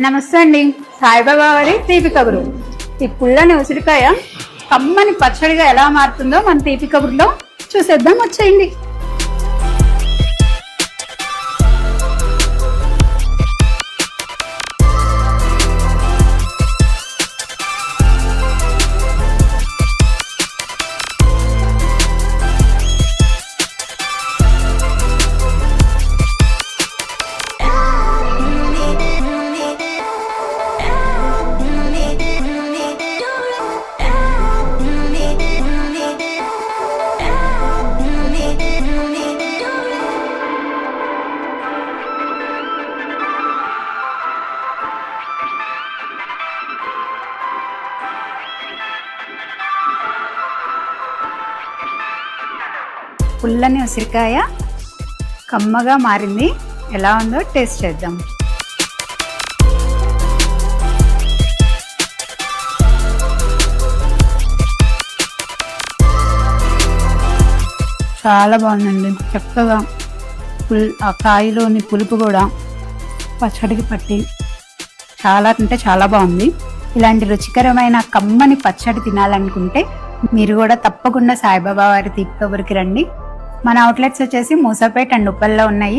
నమస్తే అండి. సాయిబాబా వారి తీపి కబురు. ఈ పుల్లని ఉసిరికాయ కమ్మని పచ్చడిగా ఎలా మారుతుందో మన తీపి కబురులో చూసేద్దాం, వచ్చేయండి. పుల్లని ఉసిరికాయ కమ్మగా మారింది. ఎలా ఉందో టేస్ట్ చేద్దాం. చాలా బాగుందండి. చక్కగా ఆ కాయలోని పులుపు కూడా పచ్చడికి పట్టి చాలా అంటే చాలా బాగుంది. ఇలాంటి రుచికరమైన కమ్మని పచ్చడి తినాలనుకుంటే మీరు కూడా తప్పకుండా సాయిబాబా వారి తీపి కబురుకి రండి. మన అవుట్లెట్స్ వచ్చేసి మూసాపేట్ అండ్ ఉప్పల్లో ఉన్నాయి.